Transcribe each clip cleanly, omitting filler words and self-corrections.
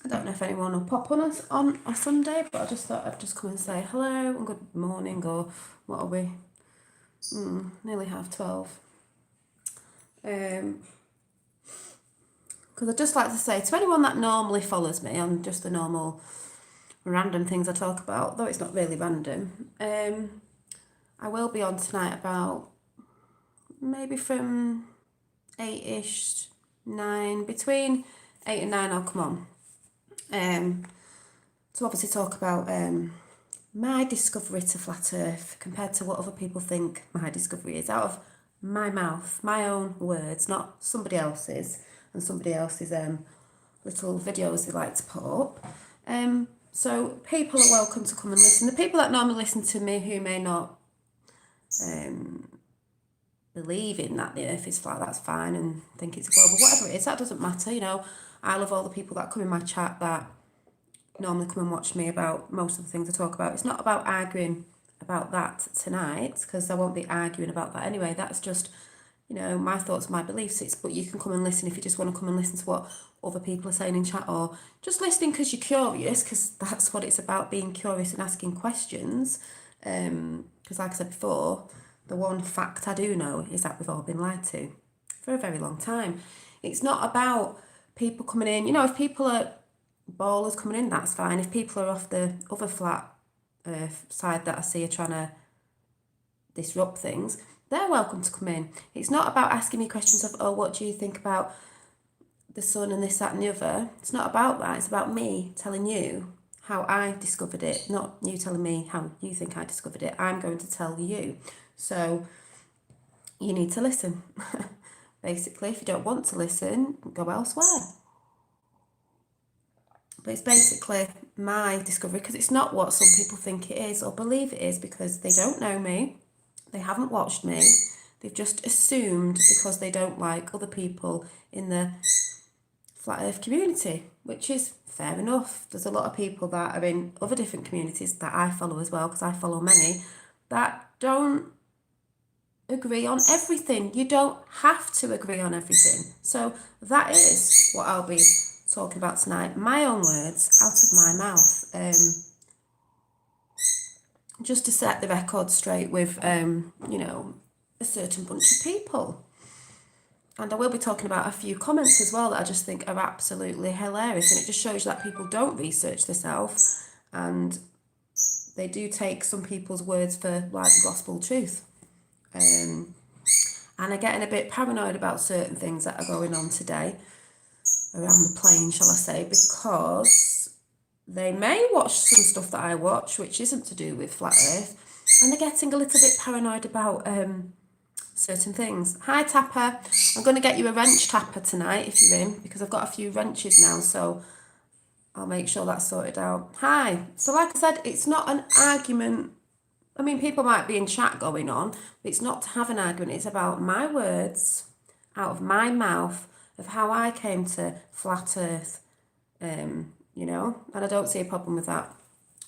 I don't know if anyone will pop on us on a Sunday, but I just thought I'd just come and say hello and good morning, or what are we? Nearly 12:30. Because I'd just like to say to anyone that normally follows me on just the normal random things I talk about, though it's not really random, I will be on tonight about maybe from 8ish, 9, between 8 and 9 I'll come on. To obviously talk about my discovery to flat earth compared to what other people think my discovery is, out of my mouth, my own words, not somebody else's and somebody else's little videos they like to put up. So people are welcome to come and listen. The people that normally listen to me who may not believe in that the earth is flat, that's fine, and think it's a globe, but whatever it is, that doesn't matter, you know. I love all the people that come in my chat that normally come and watch me about most of the things I talk about. It's not about arguing about that tonight, because I won't be arguing about that anyway. That's just, you know, my thoughts, my beliefs. But you can come and listen if you just want to come and listen to what other people are saying in chat, or just listening because you're curious, because that's what it's about, being curious and asking questions. Because like I said before, the one fact I do know is that we've all been lied to for a very long time. It's not about people coming in, you know, if people are ballers coming in, that's fine. If people are off the other flat earth side that I see are trying to disrupt things, they're welcome to come in. It's not about asking me questions of, oh, what do you think about the sun and this, that and the other. It's not about that. It's about me telling you how I discovered it, not you telling me how you think I discovered it. I'm going to tell you. So you need to listen. Basically, if you don't want to listen, go elsewhere. But it's basically my discovery, because it's not what some people think it is or believe it is, because they don't know me, they haven't watched me, they've just assumed because they don't like other people in the flat earth community, which is fair enough. There's a lot of people that are in other different communities that I follow as well, because I follow many, that don't agree on everything. You don't have to agree on everything. So that is what I'll be talking about tonight. My own words out of my mouth. Just to set the record straight with, you know, a certain bunch of people. And I will be talking about a few comments as well that I just think are absolutely hilarious. And it just shows that people don't research themselves, and they do take some people's words for like the gospel truth. And are getting a bit paranoid about certain things that are going on today around the plane, shall I say, because they may watch some stuff that I watch which isn't to do with flat earth, and they're getting a little bit paranoid about certain things. Hi Tapper, I'm going to get you a wrench, Tapper, tonight if you're in, because I've got a few wrenches now, so I'll make sure that's sorted out. Hi. So like I said, it's not an argument. I mean, people might be in chat going on, but it's not to have an argument. It's about my words out of my mouth of how I came to flat earth, you know, and I don't see a problem with that.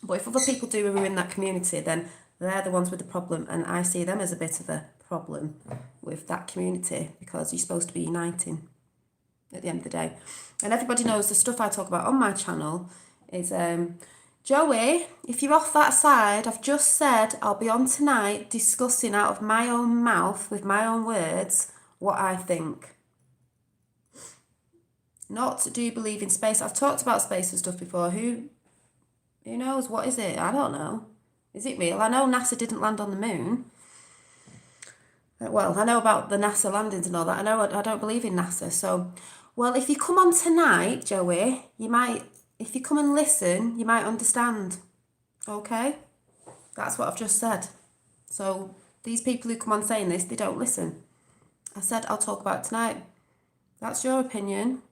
But if other people do ruin that community, then they're the ones with the problem, and I see them as a bit of a problem with that community, because you're supposed to be uniting at the end of the day. And everybody knows the stuff I talk about on my channel is... Joey, if you're off that side, I've just said I'll be on tonight discussing out of my own mouth, with my own words, what I think. Not do you believe in space. I've talked about space and stuff before. Who knows? What is it? I don't know. Is it real? I know NASA didn't land on the moon. Well, I know about the NASA landings and all that. I know I don't believe in NASA. So, well, if you come on tonight, Joey, you might... If you come and listen, you might understand. Okay? That's what I've just said. So these people who come on saying this, they don't listen. I said I'll talk about it tonight. That's your opinion.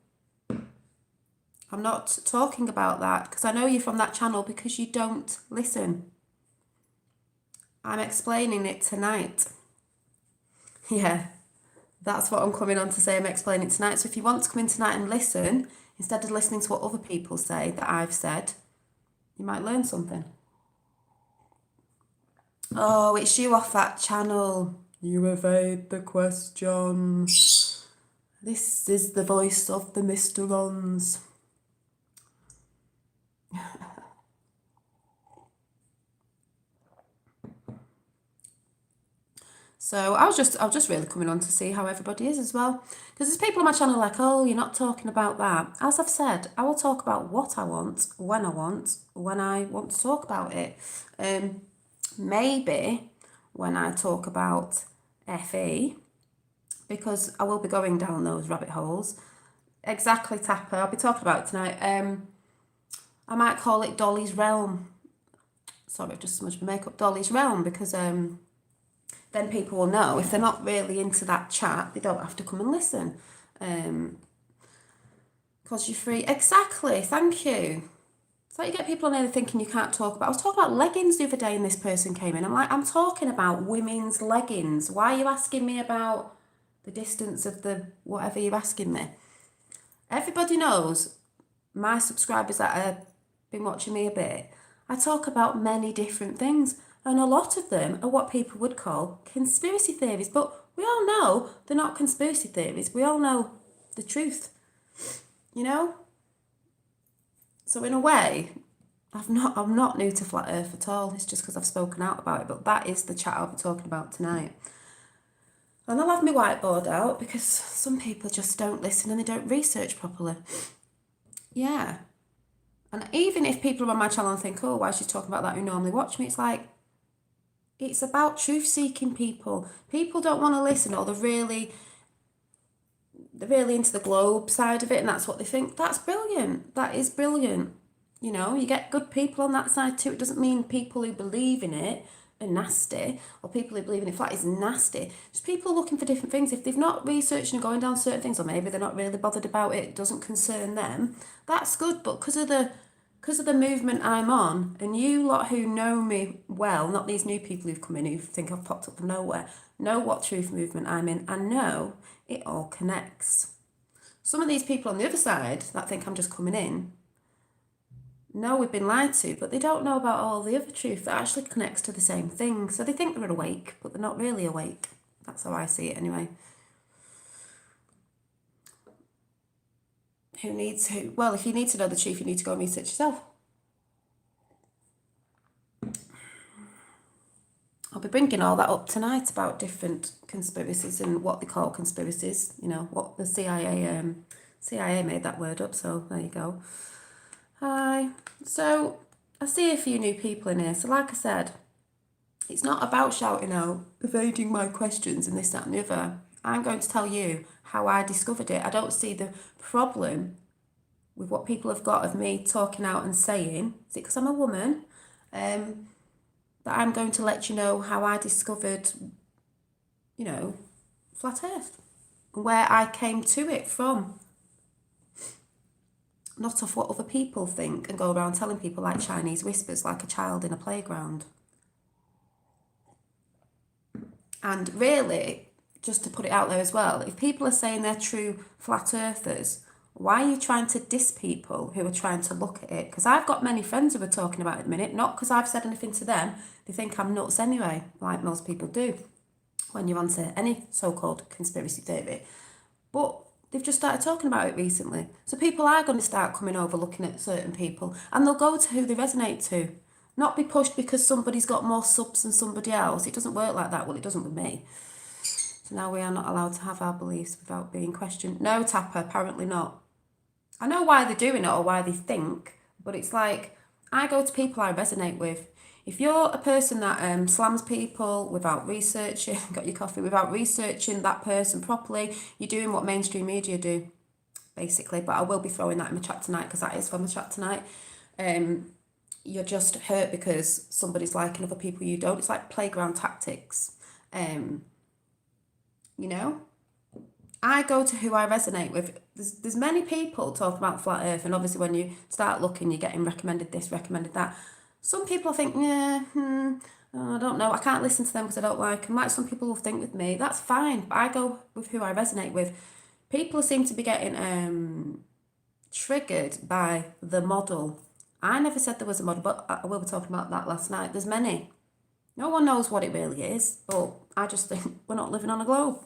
I'm not talking about that, because I know you're from that channel because you don't listen. I'm explaining it tonight. Yeah, that's what I'm coming on to say. I'm explaining it tonight. So if you want to come in tonight and listen, instead of listening to what other people say that I've said, you might learn something. Oh, it's you off that channel. You evade the question. This is the voice of the Mr. Rons. So I was just really coming on to see how everybody is as well. Because there's people on my channel like, oh, you're not talking about that. As I've said, I will talk about what I want, when I want to talk about it. Maybe when I talk about FE, because I will be going down those rabbit holes. Exactly, Tapper. I'll be talking about it tonight. I might call it Dolly's Realm. Sorry, I've just smudged my makeup. Dolly's Realm, because then people will know if they're not really into that chat, they don't have to come and listen. Because you're free. Exactly, thank you. So you get people on there thinking you can't talk about. I was talking about leggings the other day and this person came in. I'm like, I'm talking about women's leggings. Why are you asking me about the distance of the whatever you're asking me? Everybody knows, my subscribers that have been watching me a bit, I talk about many different things, and a lot of them are what people would call conspiracy theories. But we all know they're not conspiracy theories. We all know the truth, you know? So in a way, I'm not new to Flat Earth at all. It's just because I've spoken out about it. But that is the chat I'll be talking about tonight. And I'll have my whiteboard out because some people just don't listen and they don't research properly. Yeah. And even if people are on my channel and think, oh, why is she talking about that who normally watch me? It's like, it's about truth-seeking people. People don't want to listen, or they're really into the globe side of it, and that's what they think. That's brilliant. That is brilliant. You know, you get good people on that side too. It doesn't mean people who believe in it are nasty, or people who believe in it flat is nasty. Just people looking for different things. If they've not researched and going down certain things, or maybe they're not really bothered about it, it doesn't concern them, that's good. But because of the movement I'm on, and you lot who know me well, not these new people who've come in who think I've popped up from nowhere, know what truth movement I'm in, and know it all connects. Some of these people on the other side that think I'm just coming in know we've been lied to, but they don't know about all the other truth that actually connects to the same thing. So they think they're awake, but they're not really awake. That's how I see it anyway. Who needs who? Well, if you need to know the truth, you need to go and research yourself. I'll be bringing all that up tonight about different conspiracies and what they call conspiracies. You know, what the CIA made that word up, so there you go. Hi. So I see a few new people in here. So like I said, it's not about shouting out, evading my questions and this, that and the other. I'm going to tell you how I discovered it. I don't see the problem with what people have got of me talking out and saying. Is it because I'm a woman? That I'm going to let you know how I discovered, you know, Flat Earth. Where I came to it from. Not off what other people think and go around telling people like Chinese whispers, like a child in a playground. And really, just to put it out there as well, if people are saying they're true flat earthers, why are you trying to diss people who are trying to look at it? Because I've got many friends who are talking about it at the minute, not because I've said anything to them. They think I'm nuts anyway, like most people do when you're onto any so-called conspiracy theory. But they've just started talking about it recently. So people are going to start coming over looking at certain people, and they'll go to who they resonate to. Not be pushed because somebody's got more subs than somebody else. It doesn't work like that. Well, it doesn't with me. So now we are not allowed to have our beliefs without being questioned. No, Tapper, apparently not. I know why they're doing it or why they think, but it's like, I go to people I resonate with. If you're a person that slams people without researching, got your coffee, without researching that person properly, you're doing what mainstream media do, basically. But I will be throwing that in my chat tonight because that is for my chat tonight. You're just hurt because somebody's liking other people you don't. It's like playground tactics. You know? I go to who I resonate with. There's many people talking about flat earth, and obviously when you start looking, you're getting recommended this, recommended that. Some people think, I don't know, I can't listen to them because I don't like them. Like some people will think with me, that's fine, but I go with who I resonate with. People seem to be getting triggered by the model. I never said there was a model, but I will be talking about that last night. There's many. No one knows what it really is, but I just think we're not living on a globe.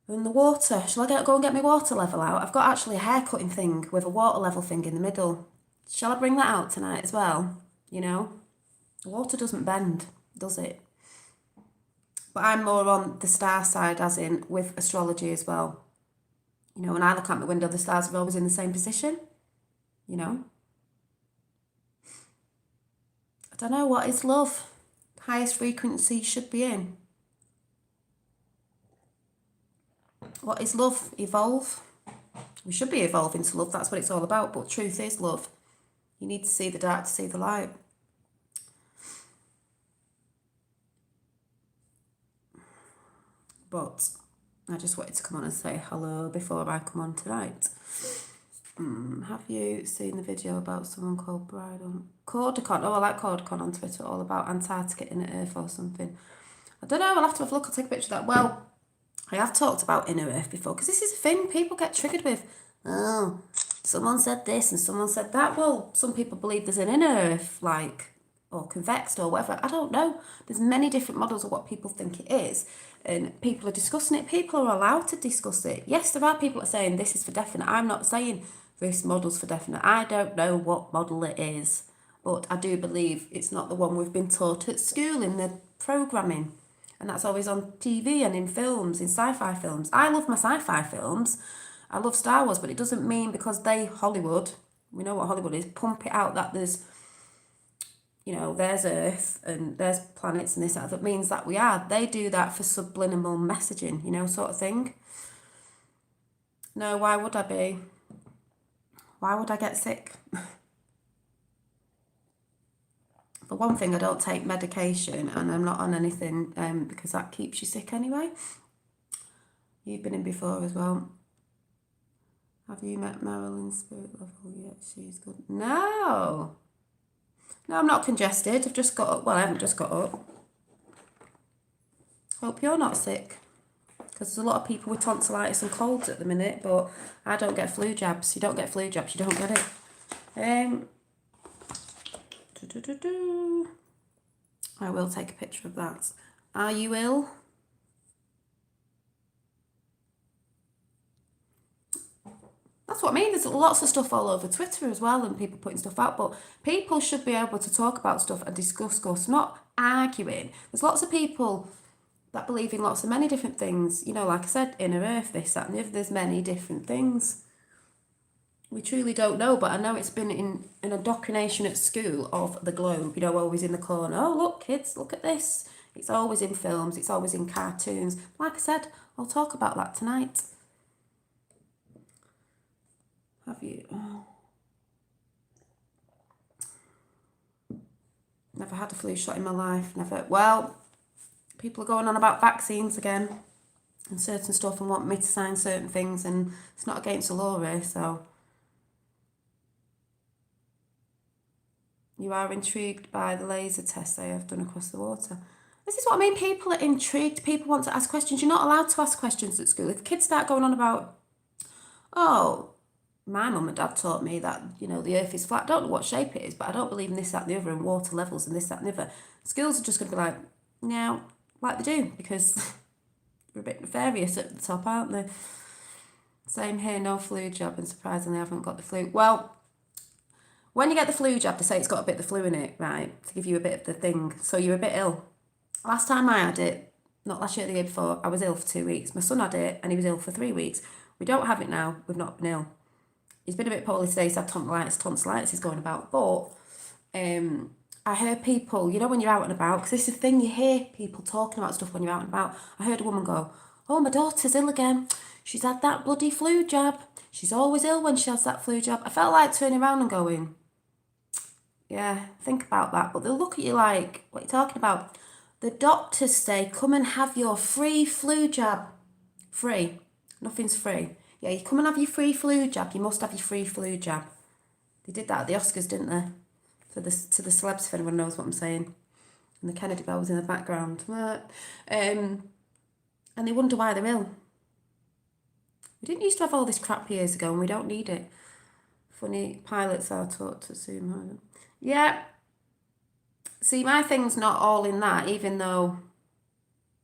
And the water, shall I go and get my water level out? I've got actually a hair cutting thing with a water level thing in the middle. Shall I bring that out tonight as well? You know, water doesn't bend, does it? But I'm more on the star side, as in with astrology as well. You know, when I look out my window, the stars are always in the same position, you know. I don't know, what is love? Highest frequency should be in. What is love? Evolve. We should be evolving to love, that's what it's all about, but truth is love. You need to see the dark to see the light. But I just wanted to come on and say hello before I come on tonight. Have you seen the video about someone called Bridal Cordicon? Oh, I like Cordicon on Twitter, all about Antarctica inner Earth or something. I don't know, I'll have to have a look, I'll take a picture of that. Well, I have talked about inner Earth before, because this is a thing people get triggered with. Oh, someone said this and someone said that. Well, some people believe there's an inner Earth, like, or convexed or whatever. I don't know. There's many different models of what people think it is. And people are discussing it. People are allowed to discuss it. Yes, there are people that are saying this is for definite. I'm not saying this model's for definite. I don't know what model it is. But I do believe it's not the one we've been taught at school in the programming. And that's always on TV and in films, in sci-fi films. I love my sci-fi films. I love Star Wars, but it doesn't mean because they, Hollywood, we know what Hollywood is, pump it out that there's, you know, there's Earth and there's planets and this, that means that we are. They do that for subliminal messaging, you know, sort of thing. No, why would I be? Why would I get sick? For one thing, I don't take medication and I'm not on anything because that keeps you sick anyway. You've been in before as well. Have you met Marilyn Spirit Level yet? She's good. No. No, I'm not congested. I've just got up. Well, I haven't just got up. Hope you're not sick. Because there's a lot of people with tonsillitis and colds at the minute, but I don't get flu jabs. You don't get flu jabs, you don't get it. I will take a picture of that. Are you ill? That's what I mean. There's lots of stuff all over Twitter as well and people putting stuff out, but people should be able to talk about stuff and discuss, not arguing. There's lots of people that believe in lots of many different things. You know, like I said, inner Earth, this, that, and the other. There's many different things. We truly don't know, but I know it's been in an indoctrination at school of the globe, you know, always in the corner. Oh, look, kids, look at this. It's always in films, it's always in cartoons. Like I said, I'll talk about that tonight. Have you? Oh. Never had a flu shot in my life, never. Well, people are going on about vaccines again and certain stuff and want me to sign certain things, and it's not against the law, so... You are intrigued by the laser tests I have done across the water. This is what I mean. People are intrigued. People want to ask questions. You're not allowed to ask questions at school. If kids start going on about, oh, my mum and dad taught me that, you know, the earth is flat. I don't know what shape it is, but I don't believe in this, that, and the other, and water levels and this, that, and the other. Schools are just going to be like, no, like they do, because they're a bit nefarious at the top, aren't they? Same here, no flu jab, and surprisingly I haven't got the flu. Well, when you get the flu jab, they say it's got a bit of the flu in it, right? To give you a bit of the thing. So you're a bit ill. Last time I had it, not last year, the year before, I was ill for 2 weeks. My son had it and he was ill for 3 weeks. We don't have it now. We've not been ill. He's been a bit poorly today. He's had tonsillitis. Tonsillitis is going about. But I heard people, you know, when you're out and about, because this is the thing, you hear people talking about stuff when you're out and about. I heard a woman go, oh, my daughter's ill again. She's had that bloody flu jab. She's always ill when she has that flu jab. I felt like turning around and going, yeah, think about that. But they'll look at you like, what are you talking about? The doctors say, come and have your free flu jab. Free. Nothing's free. Yeah, you come and have your free flu jab. You must have your free flu jab. They did that at the Oscars, didn't they? To the celebs, if anyone knows what I'm saying. And the Kennedy bell was in the background. And they wonder why they're ill. We didn't used to have all this crap years ago, and we don't need it. Funny pilots are taught to assume. Yeah. See, my thing's not all in that, even though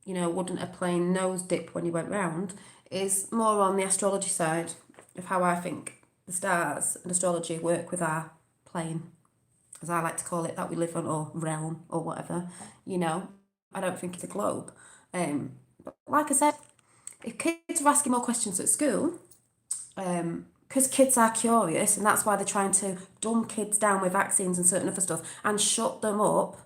wouldn't a plane nose dip when you went round, is more on the astrology side of how I think the stars and astrology work with our plane, as I like to call it, that we live on, or realm, or whatever. I don't think it's a globe. But like I said, if kids are asking more questions at school, because kids are curious, and that's why they're trying to dumb kids down with vaccines and certain other stuff and shut them up,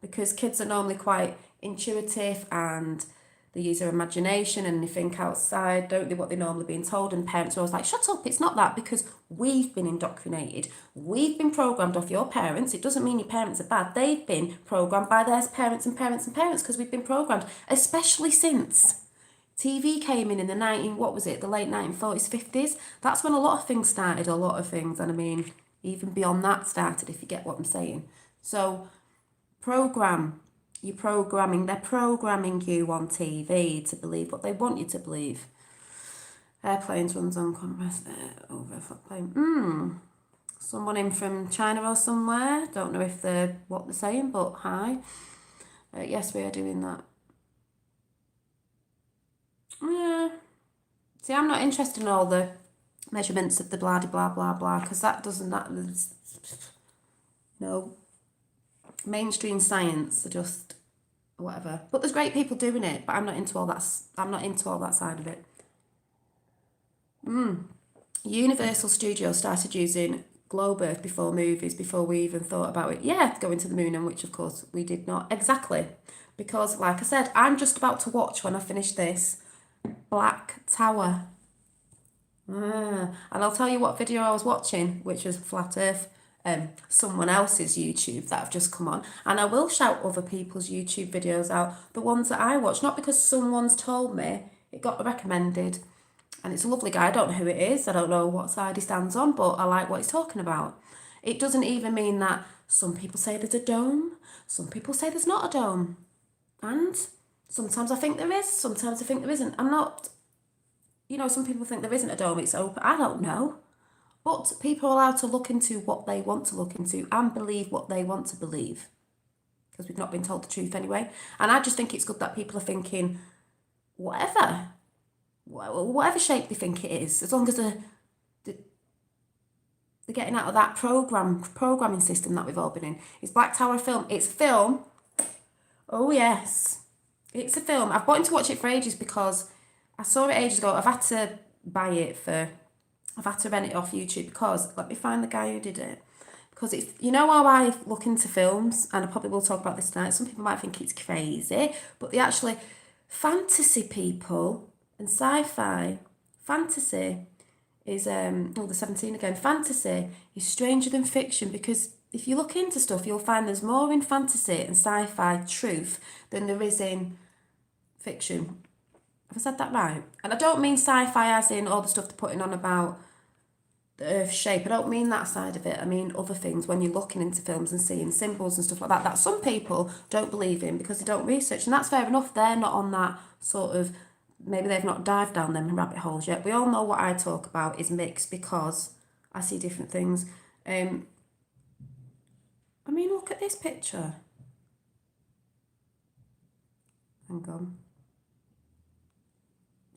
because kids are normally quite intuitive and they use their imagination and they think outside, don't they, what they're normally being told, and parents are always like, shut up, it's not that, because we've been indoctrinated. We've been programmed off your parents. It doesn't mean your parents are bad. They've been programmed by their parents and parents and parents, because we've been programmed, especially since TV came in the the late 1940s, 50s. That's when a lot of things started, a lot of things. And I mean, even beyond that started, if you get what I'm saying. So, you're programming, they're programming you on TV to believe what they want you to believe. Airplanes runs on compressed air over a plane. Someone in from China or somewhere. Don't know if they're what they're saying, but hi. Yes, we are doing that. Yeah. See, I'm not interested in all the measurements of the blah blah blah blah, because no, mainstream science are just whatever. But there's great people doing it, but I'm not into all that. I'm not into all that side of it. Universal Studios started using globe Earth before movies, before we even thought about it. Yeah, going to the moon, and which of course we did not. Exactly. Because, like I said, I'm just about to watch, when I finish this, Black Tower. And I'll tell you what video I was watching, which was Flat Earth, someone else's YouTube that have just come on. And I will shout other people's YouTube videos out, the ones that I watch, not because someone's told me, it got recommended. And it's a lovely guy. I don't know who it is. I don't know what side he stands on, but I like what he's talking about. It doesn't even mean that some people say there's a dome, some people say there's not a dome. And sometimes I think there is, sometimes I think there isn't. I'm not, some people think there isn't a dome, it's open. I don't know. But people are allowed to look into what they want to look into and believe what they want to believe, because we've not been told the truth anyway. And I just think it's good that people are thinking whatever shape they think it is, as long as they're getting out of that programming system that we've all been in. Is Black Tower a film? It's a film. Oh yes, it's a film. I've wanted to watch it for ages, because I saw it ages ago. I've had to rent it off YouTube, because, let me find the guy who did it. Because it's, how I look into films, and I probably will talk about this tonight. Some people might think it's crazy, but the actually fantasy people and sci-fi, fantasy is, the 17 again, fantasy is stranger than fiction, because if you look into stuff, you'll find there's more in fantasy and sci-fi truth than there is in fiction. Have I said that right? And I don't mean sci-fi as in all the stuff they're putting on about the earth shape. I don't mean that side of it. I mean other things, when you're looking into films and seeing symbols and stuff like that some people don't believe in because they don't research. And that's fair enough. They're not on that sort of, maybe they've not dived down them rabbit holes yet. We all know what I talk about is mixed, because I see different things. I mean, look at this picture. Hang on.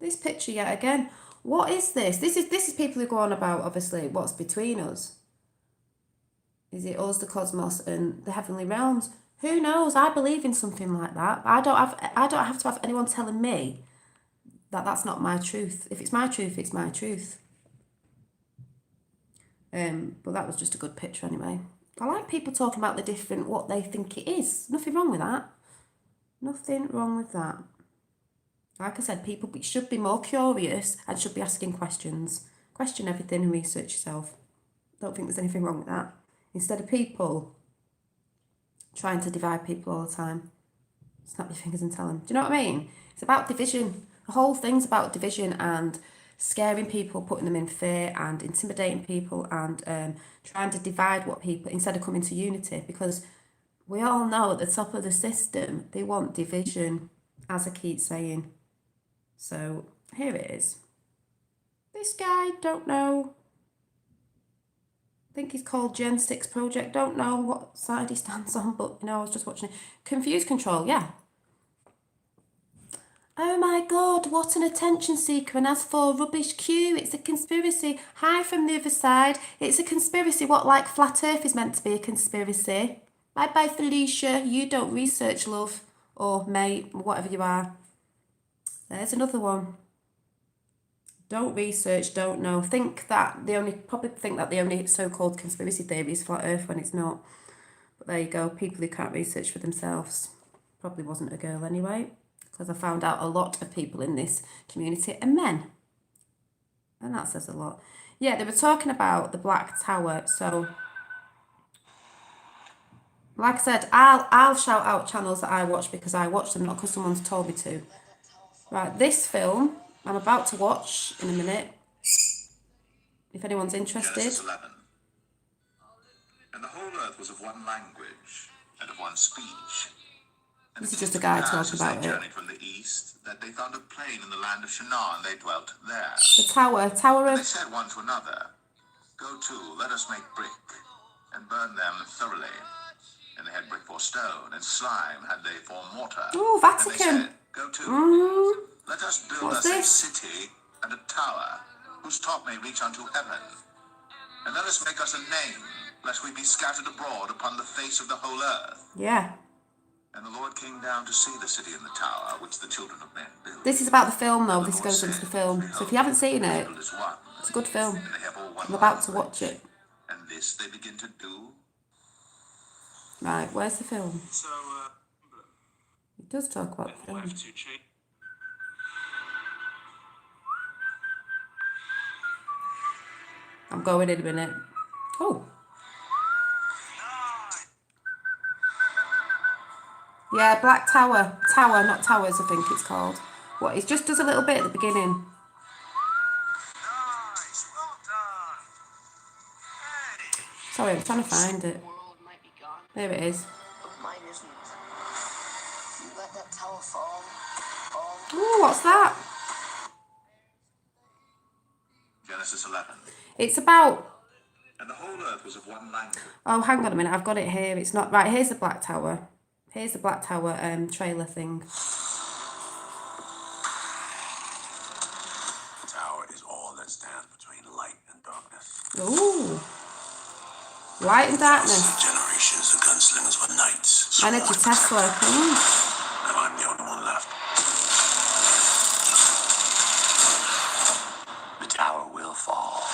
This picture yet again. What is this? This is people who go on about, obviously, what's between us. Is it us, the cosmos, and the heavenly realms? Who knows? I believe in something like that. I don't have to have anyone telling me that that's not my truth. If it's my truth, it's my truth. But that was just a good picture anyway. I like people talking about the different, what they think it is. Nothing wrong with that. Nothing wrong with that. Like I said, people should be more curious and should be asking questions. Question everything and research yourself. Don't think there's anything wrong with that. Instead of people trying to divide people all the time. Snap your fingers and tell them. Do you know what I mean? It's about division. The whole thing's about division and scaring people, putting them in fear and intimidating people, and trying to divide what people, instead of coming to unity, because we all know at the top of the system, they want division, as I keep saying. So here it is. This guy, don't know. I think he's called Gen 6 Project. Don't know what side he stands on, but I was just watching it. Confuse control, yeah. Oh my God, what an attention seeker. And as for rubbish Q, it's a conspiracy. Hi from the other side. It's a conspiracy. What, like flat earth is meant to be a conspiracy? Bye bye, Felicia. You don't research, love. Or mate, whatever you are. There's another one. Don't research, don't know. Probably think that the only so-called conspiracy theory is flat earth when it's not. But there you go, people who can't research for themselves. Probably wasn't a girl anyway, because I found out a lot of people in this community are men. And that says a lot. Yeah, they were talking about the Black Tower. So, like I said, I'll shout out channels that I watch because I watch them, not because someone's told me to. Right, this film I'm about to watch in a minute, if anyone's interested. Genesis 11. And the whole earth was of one language and of one speech. And This is just a guy talking about they it. journeyed from the east, that they found a plain in the land of Shinar, and they dwelt there. The Tower And they of... said one to another, Go to, let us make brick, and burn them thoroughly. And they had brick for stone, and slime had they for mortar. Oh, And they Vatican. said, Go to, let us build What's us a this? city and a tower, whose top may reach unto heaven. And let us make us a name, lest we be scattered abroad upon the face of the whole earth. Yeah. And the Lord came down to see the city and the tower, which the children of men built. This is about the film, though. And the This Lord goes said, into the film. So Behold, if you haven't seen the it, people is one, it's a good film. and they have all one I'm about to language. watch it. And this they begin to do. Right, where's the film? So, It does talk about the we'll film. have to change. I'm going in a minute. Oh. Yeah, Black Tower. Tower, not Towers, I think it's called. What, it just does a little bit at the beginning. Nice, well done. Hey. Sorry, I'm trying to find it. World might be gone, There it is. but mine isn't. You let that tower fall. Ooh, what's that? Genesis 11. It's about... And the whole earth was of one language. Oh, hang on a minute. I've got it here. It's not... Right, here's the Black Tower. Here's the Black Tower trailer thing. The tower is all that stands between light and darkness. Ooh. Light and darkness. Generations of gunslingers were knights. Energy Tesla. And I'm the only one left. The tower will fall.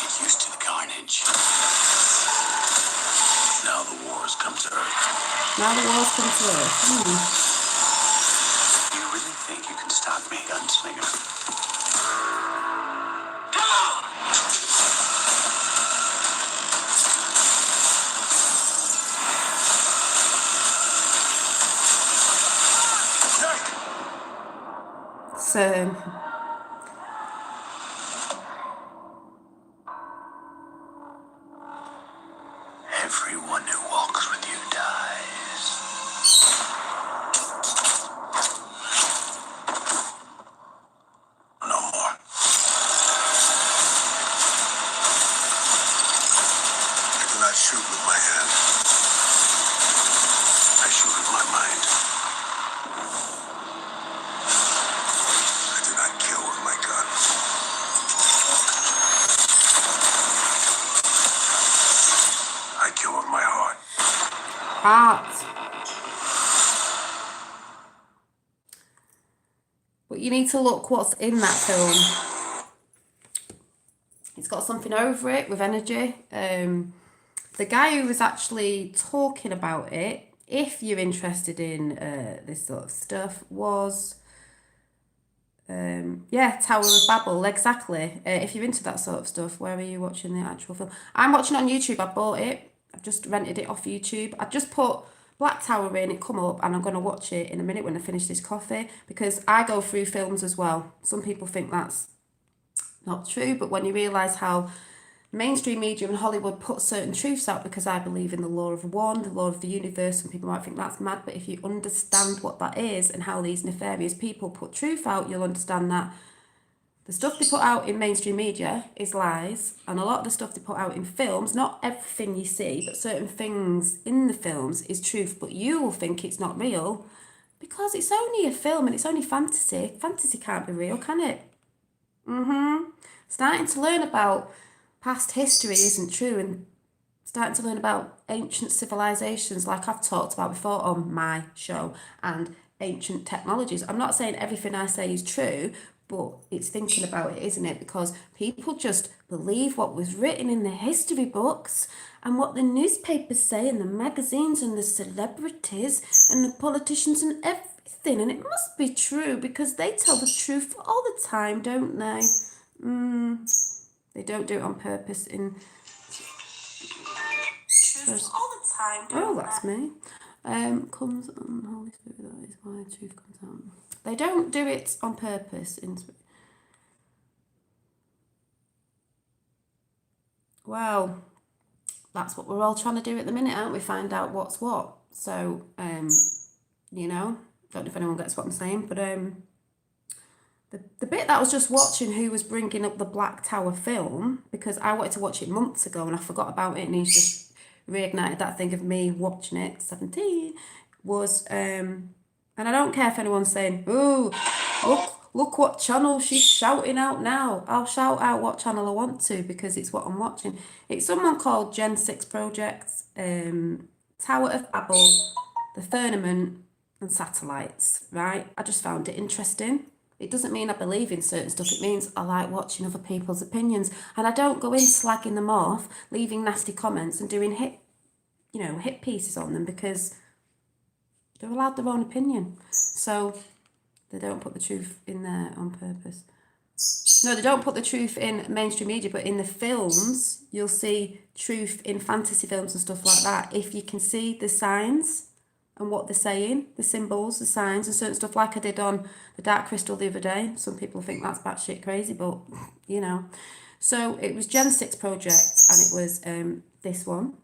Get used to the carnage. Now the wars come to Earth. Now the world's come to Earth. Do you really think you can stop me, gunslinger? So... Everyone who walks with you dies. No more. I do not shoot with my hand. I shoot with my mind. I do not kill with my gun. I kill with my heart. Heart. But you need to look what's in that film. It's got something over it with energy. The guy who was actually talking about it, if you're interested in this sort of stuff, was Tower of Babel, exactly. If you're into that sort of stuff, where are you watching the actual film? I'm watching on YouTube. I bought it. I've just rented it off YouTube. I just put Black Tower in, it come up, and I'm going to watch it in a minute when I finish this coffee, because I go through films as well. Some people think that's not true, but when you realise how mainstream media and Hollywood put certain truths out, because I believe in the law of one, the law of the universe, some people might think that's mad, but if you understand what that is and how these nefarious people put truth out, you'll understand that the stuff they put out in mainstream media is lies, and a lot of the stuff they put out in films, not everything you see, but certain things in the films is truth, but you will think it's not real Because it's only a film and it's only fantasy. Fantasy can't be real, can it? Starting to learn about past history isn't true, and starting to learn about ancient civilizations like I've talked about before on my show, and ancient technologies. I'm not saying everything I say is true, but it's thinking about it, isn't it? Because people just believe what was written in the history books and what the newspapers say and the magazines and the celebrities and the politicians and everything. And it must be true because they tell the truth all the time, don't they? They don't do it on purpose in... Truth all the time, Oh, don't that's they? me. Comes on Holy Spirit, that is why truth comes out. They don't do it on purpose. Well, that's what we're all trying to do at the minute, aren't we? Find out what's what. So, you know, don't know if anyone gets what I'm saying, but the bit that I was just watching, who was bringing up the Black Tower film, because I wanted to watch it months ago and I forgot about it, and he's just reignited that thing of me watching it, 17, was, and I don't care if anyone's saying, ooh, look what channel she's shouting out now. I'll shout out what channel I want to because it's what I'm watching. It's someone called Gen 6 Projects, Tower of Babel, The Firmament, and Satellites, right? I just found it interesting. It doesn't mean I believe in certain stuff. It means I like watching other people's opinions. And I don't go in slagging them off, leaving nasty comments and doing hit pieces on them because they're allowed their own opinion. So they don't put the truth in there on purpose. No, they don't put the truth in mainstream media, but in the films, you'll see truth in fantasy films and stuff like that. If you can see the signs and what they're saying, the symbols, the signs, and certain stuff, like I did on The Dark Crystal the other day. Some people think that's batshit crazy, but, you know. So it was Gen 6 Project, and it was this one,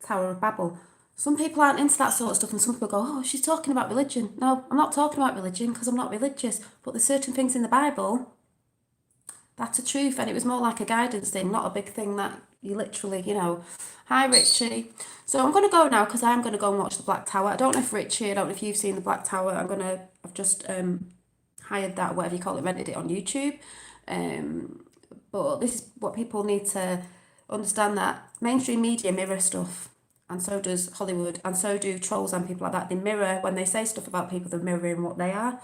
Tower of Babel. Some people aren't into that sort of stuff, and some people go, oh, she's talking about religion. No, I'm not talking about religion because I'm not religious, but there's certain things in the Bible that's a truth, and it was more like a guidance thing, not a big thing that you literally, hi Richie. So I'm going to go now because I'm going to go and watch the Black Tower. I don't know if Richie, I don't know if you've seen the Black Tower. I've just hired that, whatever you call it, rented it on YouTube. But this is what people need to understand, that mainstream media mirror stuff, and so does Hollywood, and so do trolls and people like that. They mirror, when they say stuff about people, they're mirroring what they are.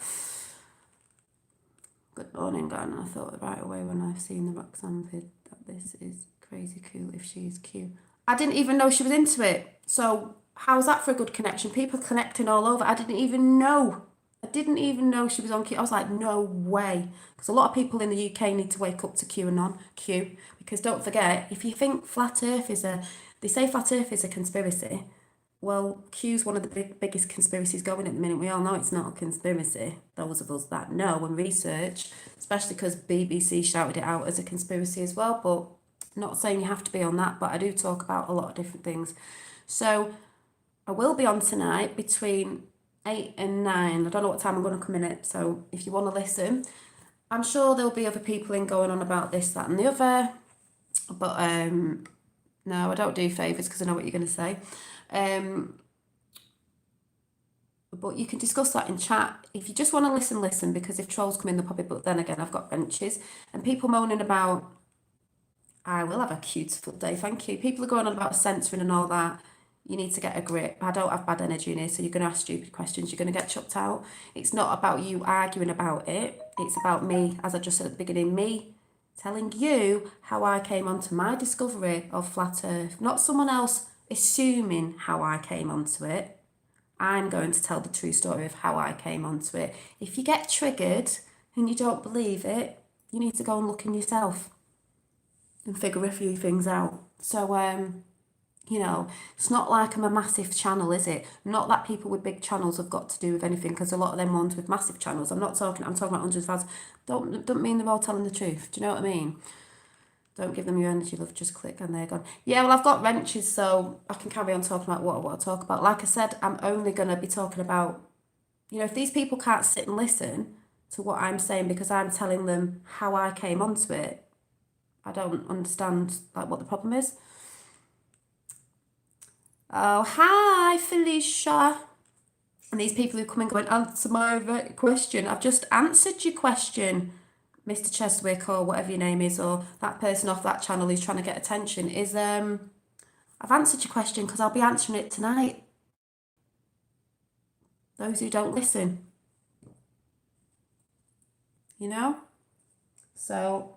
Good morning, Glenn. I thought right away when I've seen the Roxanne vid that this is crazy cool if she's cute. I didn't even know she was into it. So how's that for a good connection? People connecting all over. I didn't even know she was on Q. I was like, no way. Because a lot of people in the UK need to wake up to QAnon, Q. Because don't forget, if you think they say flat earth is a conspiracy. Well, Q's one of the biggest conspiracies going at the minute. We all know it's not a conspiracy. Those of us that know and research, especially because BBC shouted it out as a conspiracy as well. But not saying you have to be on that, but I do talk about a lot of different things. So I will be on tonight between 8 and 9. I don't know what time I'm going to come in at. So if you want to listen, I'm sure there'll be other people in going on about this, that and the other. But no, I don't do favours because I know what you're going to say. But you can discuss that in chat. If you just want to listen, because if trolls come in, they'll probably, but then again, I've got benches. And people moaning about, I will have a beautiful day, thank you. People are going on about censoring and all that. You need to get a grip. I don't have bad energy in here, so you're going to ask stupid questions. You're going to get chucked out. It's not about you arguing about it. It's about me, as I just said at the beginning, me telling you how I came onto my discovery of flat earth. Not someone else assuming how I came onto it. I'm going to tell the true story of how I came onto it. If you get triggered and you don't believe it, you need to go and look in yourself and figure a few things out. So, it's not like I'm a massive channel, is it? Not that people with big channels have got to do with anything, because a lot of them ones with massive channels, I'm talking about hundreds of thousands, don't mean they're all telling the truth. Do you know what I mean? Don't give them your energy, love, just click and they're gone. Yeah, well, I've got wrenches, so I can carry on talking about what I want to talk about. Like I said, I'm only going to be talking about, if these people can't sit and listen to what I'm saying because I'm telling them how I came onto it, I don't understand, what the problem is. Oh, hi, Felicia. And these people who come and go and answer my question, I've just answered your question, Mr. Cheswick or whatever your name is, or that person off that channel who's trying to get attention, I've answered your question because I'll be answering it tonight. Those who don't listen. You know? So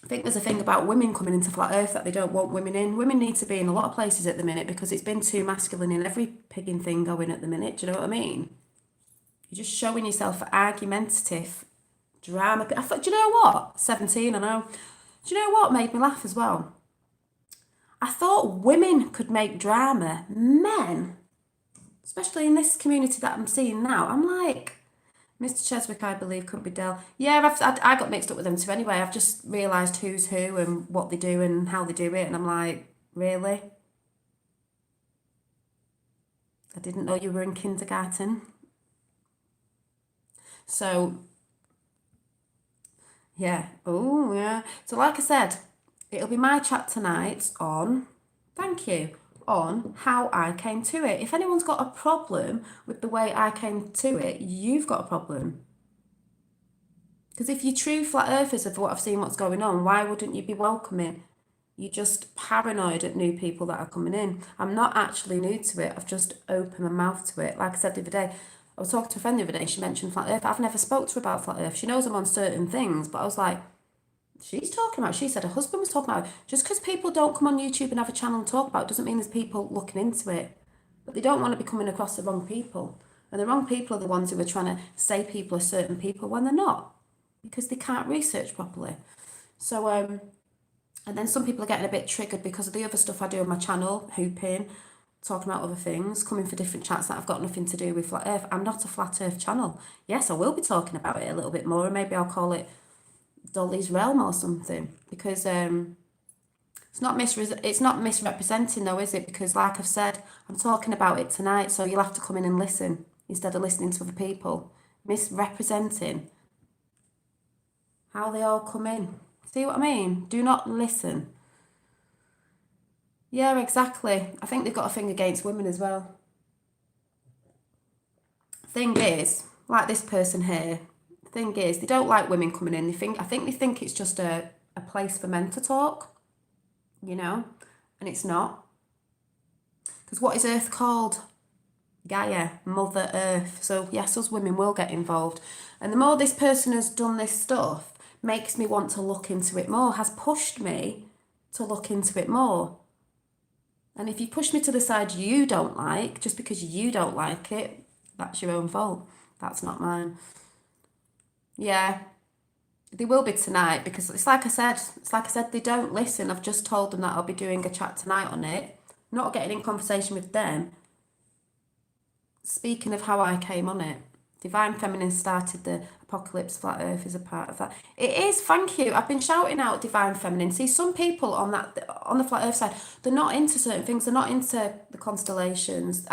I think there's a thing about women coming into Flat Earth that they don't want women in. Women need to be in a lot of places at the minute because it's been too masculine in every pigging thing going at the minute. Do you know what I mean? You're just showing yourself for argumentative drama. I thought, do you know what? 17, I know. Do you know what made me laugh as well? I thought women could make drama. Men, especially in this community that I'm seeing now, I'm like, Mr. Cheswick, I believe, could be Del. Yeah, I got mixed up with them too anyway. I've just realised who's who and what they do and how they do it. And I'm like, really? I didn't know you were in kindergarten. So, yeah. Oh, yeah. So like I said, it'll be my chat tonight on, thank you, on how I came to it. If anyone's got a problem with the way I came to it, you've got a problem. Because if you're true flat earthers of what I've seen, what's going on, why wouldn't you be welcoming? You're just paranoid at new people that are coming in. I'm not actually new to it. I've just opened my mouth to it. Like I said the other day, I was talking to a friend the other day, she mentioned flat earth. I've never spoke to her about flat earth. She knows I'm on certain things, but I was like, she said her husband was talking about it. Just because people don't come on YouTube and have a channel and talk about it doesn't mean there's people looking into it. But they don't want to be coming across the wrong people. And the wrong people are the ones who are trying to say people are certain people when they're not. Because they can't research properly. So, and then some people are getting a bit triggered because of the other stuff I do on my channel, hooping, talking about other things, coming for different chats that have got nothing to do with Flat Earth. I'm not a Flat Earth channel. Yes, I will be talking about it a little bit more, and maybe I'll call it Dolly's Realm or something, because it's not misrepresenting though, is it? Because like I've said, I'm talking about it tonight, so you'll have to come in and listen instead of listening to other people. Misrepresenting how they all come in. See what I mean? Do not listen. Yeah, exactly. I think they've got a thing against women as well. Thing is, like this person here, thing is, they don't like women coming in. I think they think it's just a place for men to talk, you know, and it's not. Because what is Earth called? Gaia, Mother Earth. So yes, us women will get involved. And the more this person has done this stuff, makes me want to look into it more, has pushed me to look into it more. And if you push me to the side you don't like, just because you don't like it, that's your own fault. That's not mine. Yeah, they will be tonight because it's like I said, they don't listen. I've just told them that I'll be doing a chat tonight on it. Not getting in conversation with them. Speaking of how I came on it, Divine Feminine started the Apocalypse. Flat Earth is a part of that. It is, thank you. I've been shouting out Divine Feminine. See, some people on the Flat Earth side, they're not into certain things. They're not into the constellations.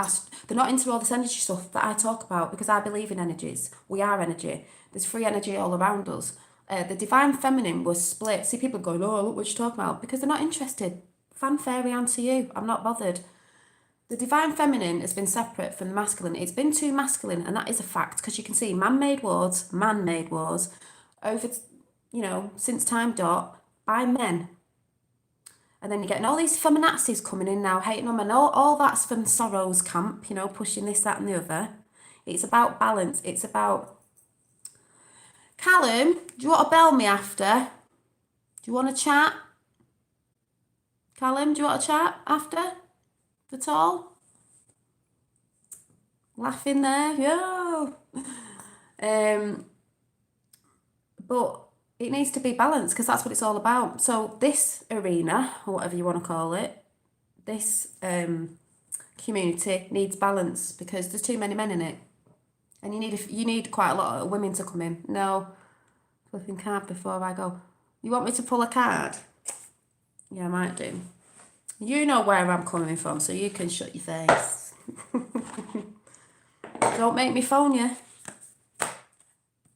They're not into all this energy stuff that I talk about because I believe in energies. We are energy. There's free energy all around us. The Divine Feminine was split. See, people going, oh, look what you're talking about, because they're not interested. Fanfare answer you. I'm not bothered. The Divine Feminine has been separate from the masculine. It's been too masculine, and that is a fact, because you can see man-made wars, over, since time dot, by men. And then you're getting all these feminazis coming in now, hating on men. All that's from Sorrow's camp, pushing this, that, and the other. It's about balance. It's about... Callum, do you want to bell me after? Do you want to chat? Callum, do you want to chat after? At all? Laughing there, yeah. But it needs to be balanced because that's what it's all about. So this arena, or whatever you want to call it, this community needs balance because there's too many men in it, and you need quite a lot of women to come in. No, flipping card before I go. You want me to pull a card? Yeah, I might do. You know where I'm coming from, so you can shut your face. Don't make me phone you.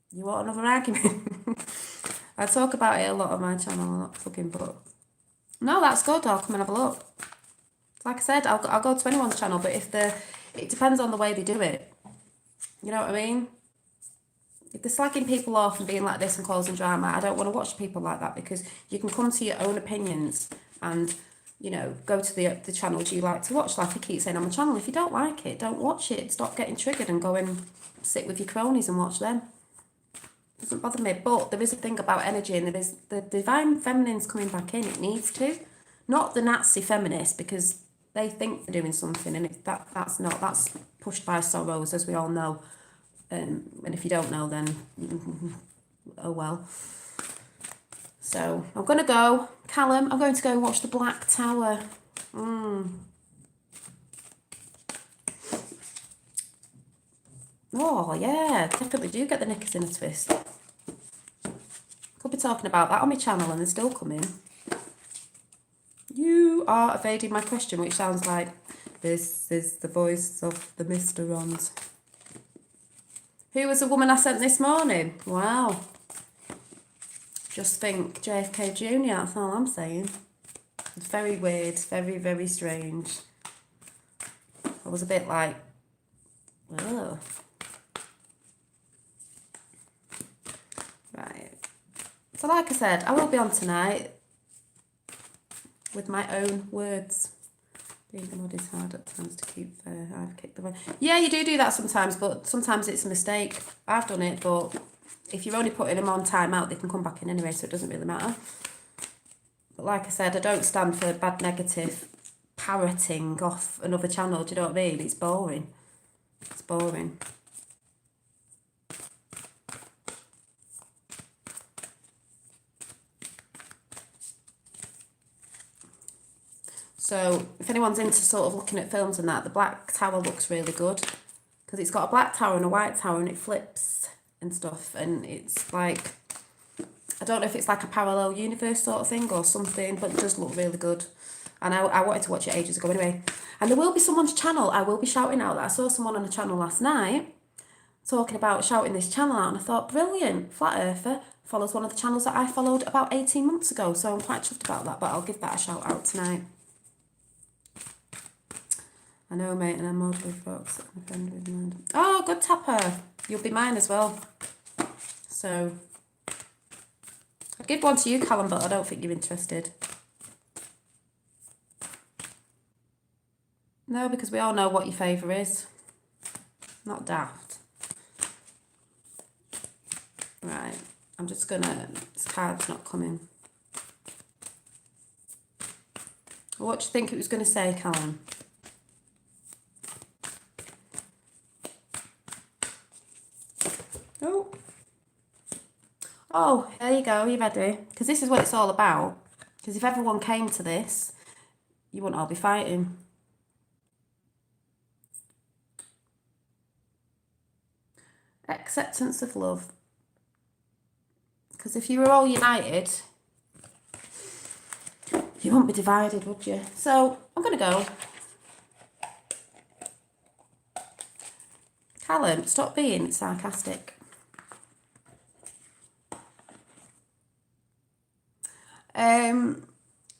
You want another argument? I talk about it a lot on my channel, a lot fucking, but... No, that's good, I'll come and have a look. Like I said, I'll go to anyone's channel, but if it depends on the way they do it. You know what I mean? If they're slagging people off and being like this and causing drama, I don't want to watch people like that, because you can come to your own opinions and, you know, go to the channels you like to watch. Like I keep saying on my channel, if you don't like it, don't watch it. Stop getting triggered and go and sit with your cronies and watch them. Doesn't bother me. But there is a thing about energy, and there is the divine feminine's coming back in. It needs to. Not the Nazi feminists, because they think they're doing something, and that's pushed by Soros, as we all know. And if you don't know, then oh well. So I'm gonna go, Callum. I'm going to go and watch The Black Tower. Oh yeah, definitely do get the knickers in a twist. Could be talking about that on my channel, and they're still coming. You are evading my question, which sounds like this is the voice of the Mr. Rons. Who was the woman I sent this morning? Wow. Just think JFK Jr., that's all I'm saying. It's very weird, very, very strange. I was a bit like, oh. Right. So like I said, I will be on tonight with my own words. Being mod is hard at times to keep I've kicked the one. Yeah, you do that sometimes, but sometimes it's a mistake. I've done it, but if you're only putting them on timeout, they can come back in anyway, so it doesn't really matter. But like I said, I don't stand for bad negative parroting off another channel, do you know what I mean? It's boring. It's boring. So if anyone's into sort of looking at films and that, The Black Tower looks really good, because it's got a black tower and a white tower, and it flips and stuff, and it's like, I don't know if it's like a parallel universe sort of thing or something, but it does look really good. And I wanted to watch it ages ago anyway. And there will be someone's channel I will be shouting out. That I saw someone on a channel last night talking about shouting this channel out, and I thought, brilliant, Flat Earther follows one of the channels that I followed about 18 months ago, so I'm quite chuffed about that, but I'll give that a shout out tonight. I know, mate, and I'm mod with Fox. I'm a friend with mine. Oh, good Tapper. You'll be mine as well. So, I'd give one to you, Callum, but I don't think you're interested. No, because we all know what your favour is. Not daft. Right, I'm just gonna... This card's not coming. What do you think it was going to say, Callum? Oh, there you go, you ready? Because this is what it's all about. Because if everyone came to this, you wouldn't all be fighting. Acceptance of love. Because if you were all united, you wouldn't be divided, would you? So, I'm going to go. Callum, stop being sarcastic.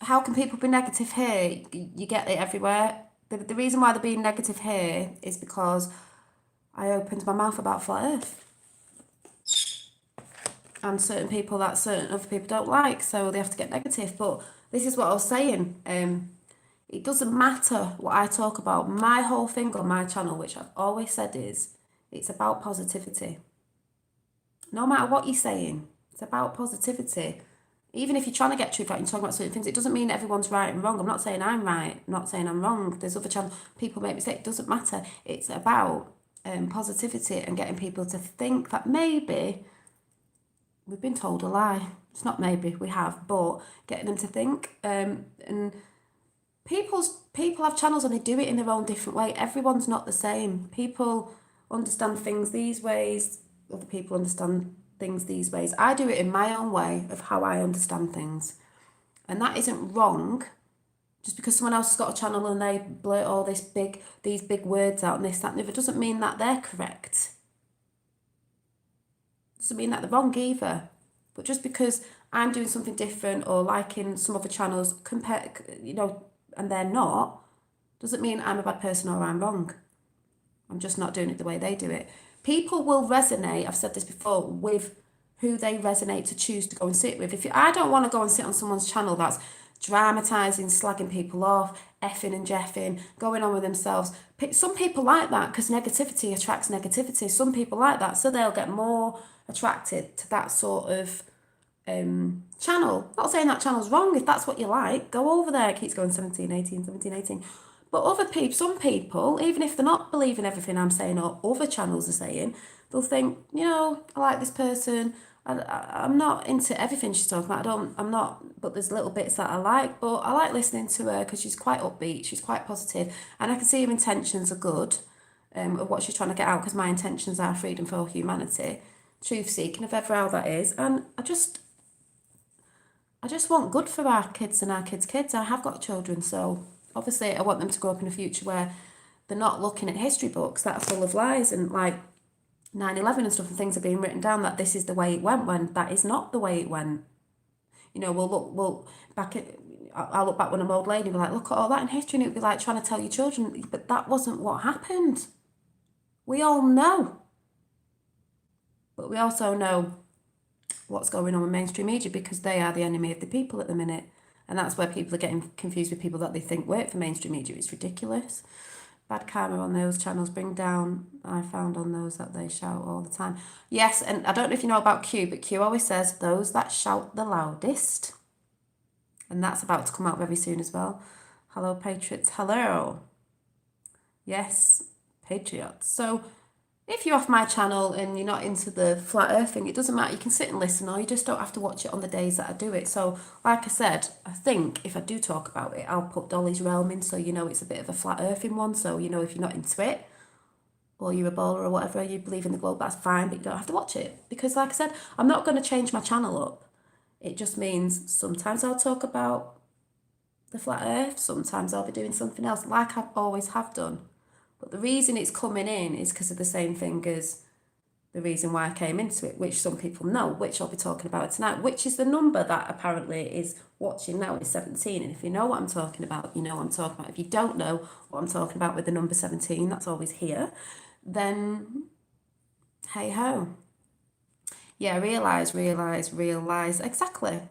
How can people be negative here? You get it everywhere. The reason why they're being negative here is because I opened my mouth about Flat Earth. And certain people that certain other people don't like, so they have to get negative. But this is what I was saying. It doesn't matter what I talk about. My whole thing on my channel, which I've always said, is it's about positivity. No matter what you're saying, it's about positivity. Even if you're trying to get truth out and talking about certain things, it doesn't mean everyone's right and wrong. I'm not saying I'm right. I'm not saying I'm wrong. There's other channels, people make mistakes. It doesn't matter. It's about positivity and getting people to think that maybe we've been told a lie. It's not maybe, we have, but getting them to think. And people have channels and they do it in their own different way. Everyone's not the same. People understand things these ways. Other people understand things these ways. I do it in my own way of how I understand things, and that isn't wrong. Just because someone else has got a channel and they blurt all these big words out and this, that, and the other, doesn't mean that they're correct. Doesn't mean that they're wrong either. But just because I'm doing something different or liking some other channels, and they're not, doesn't mean I'm a bad person or I'm wrong. I'm just not doing it the way they do it. People will resonate, I've said this before, with who they resonate to choose to go and sit with. I don't want to go and sit on someone's channel that's dramatising, slagging people off, effing and jeffing, going on with themselves. Some people like that because negativity attracts negativity. Some people like that, so they'll get more attracted to that sort of channel. Not saying that channel's wrong. If that's what you like, go over there. It keeps going 17, 18, 17, 18. But other people, some people, even if they're not believing everything I'm saying or other channels are saying, they'll think, I like this person. I'm not into everything she's talking about. I'm not, but there's little bits that I like. But I like listening to her because she's quite upbeat. She's quite positive, and I can see her intentions are good. Of what she's trying to get out, because my intentions are freedom for humanity, truth seeking, if ever how that is, and I just want good for our kids and our kids' kids. I have got children, so obviously I want them to grow up in a future where they're not looking at history books that are full of lies and like 9/11 and stuff, and things are being written down that this is the way it went, when that is not the way it went. We'll back at, I'll look back when I'm old lady and be like, look at all that in history, and it would be like trying to tell your children, but that wasn't what happened. We all know. But we also know what's going on with mainstream media, because they are the enemy of the people at the minute. And that's where people are getting confused with people that they think work for mainstream media. It's ridiculous. Bad karma on those channels. Bring down, I found on those that they shout all the time. Yes, and I don't know if you know about Q, but Q always says, those that shout the loudest. And that's about to come out very soon as well. Hello, Patriots. Hello. Yes, Patriots. So if you're off my channel and you're not into the flat earth thing, it doesn't matter. You can sit and listen, or you just don't have to watch it on the days that I do it. So like I said, I think if I do talk about it, I'll put Dolly's Realm in, so it's a bit of a flat earthing one. So if you're not into it, or you're a baller or whatever, you believe in the globe, that's fine, but you don't have to watch it. Because like I said, I'm not going to change my channel up. It just means sometimes I'll talk about the flat earth, sometimes I'll be doing something else, like I always have done. But the reason it's coming in is because of the same thing as the reason why I came into it, which some people know, which I'll be talking about tonight, which is the number that apparently is watching now is 17. And if you know what I'm talking about, you know what I'm talking about. If you don't know what I'm talking about with the number 17, that's always here, then hey ho. Yeah, realise. Exactly.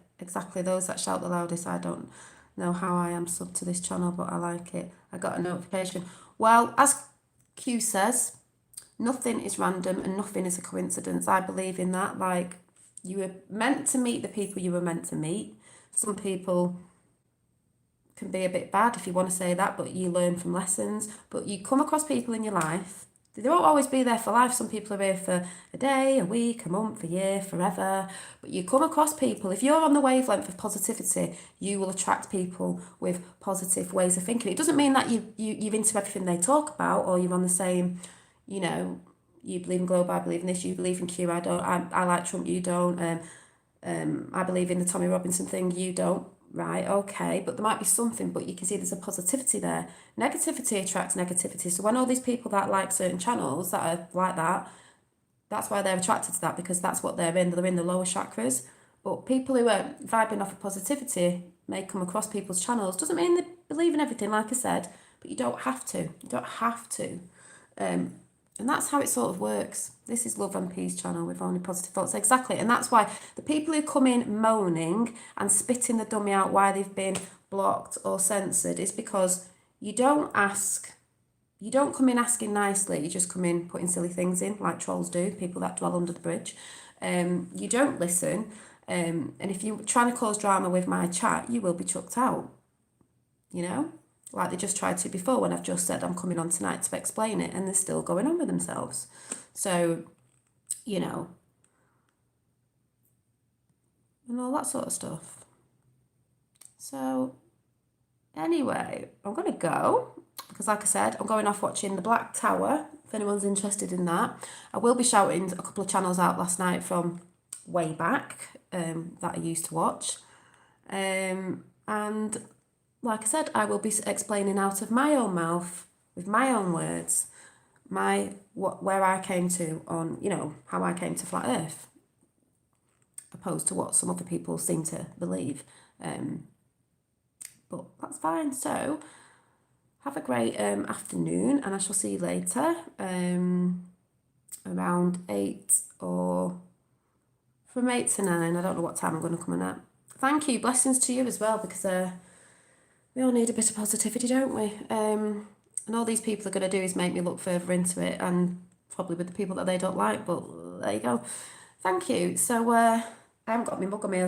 Those that shout the loudest. I don't know how I am sub to this channel, but I like it. I got a notification. Well, as Q says, nothing is random and nothing is a coincidence. I believe in that. Like, you were meant to meet the people you were meant to meet. Some people can be a bit bad, if you want to say that, but you learn from lessons. But you come across people in your life. They won't always be there for life. Some people are here for a day, a week, a month, a year, forever. But you come across people. If you're on the wavelength of positivity, you will attract people with positive ways of thinking. It doesn't mean that you're into everything they talk about, or you're on the same, you believe in globe, I believe in this, you believe in Q, I don't. I like Trump, you don't. I believe in the Tommy Robinson thing, you don't. Right, okay, but there might be something, but you can see there's a positivity there. Negativity attracts negativity. So when all these people that like certain channels that are like that, that's why they're attracted to that, because that's what they're in. They're in the lower chakras. But people who are vibing off of positivity may come across people's channels. Doesn't mean they believe in everything, like I said, but you don't have to. You don't have to. And that's how it sort of works. This is Love and Peace channel with only positive thoughts. Exactly. And that's why the people who come in moaning and spitting the dummy out why they've been blocked or censored is because you don't come in asking nicely. You just come in putting silly things in like trolls do, people that dwell under the bridge. You don't listen. And if you're trying to cause drama with my chat, you will be chucked out. Like they just tried to before, when I've just said I'm coming on tonight to explain it, and they're still going on with themselves. So, and all that sort of stuff. So, anyway, I'm going to go, because like I said, I'm going off watching The Black Tower, if anyone's interested in that. I will be shouting a couple of channels out last night from way back that I used to watch. And like I said, I will be explaining out of my own mouth, with my own words, where I came to on, how I came to Flat Earth, opposed to what some other people seem to believe. But that's fine. So have a great afternoon, and I shall see you later around 8 or from 8 to 9. I don't know what time I'm going to come in at. Thank you. Blessings to you as well, because we all need a bit of positivity, don't we? And all these people are going to do is make me look further into it, and probably with the people that they don't like, but there you go. Thank you. So I haven't got my mug on me.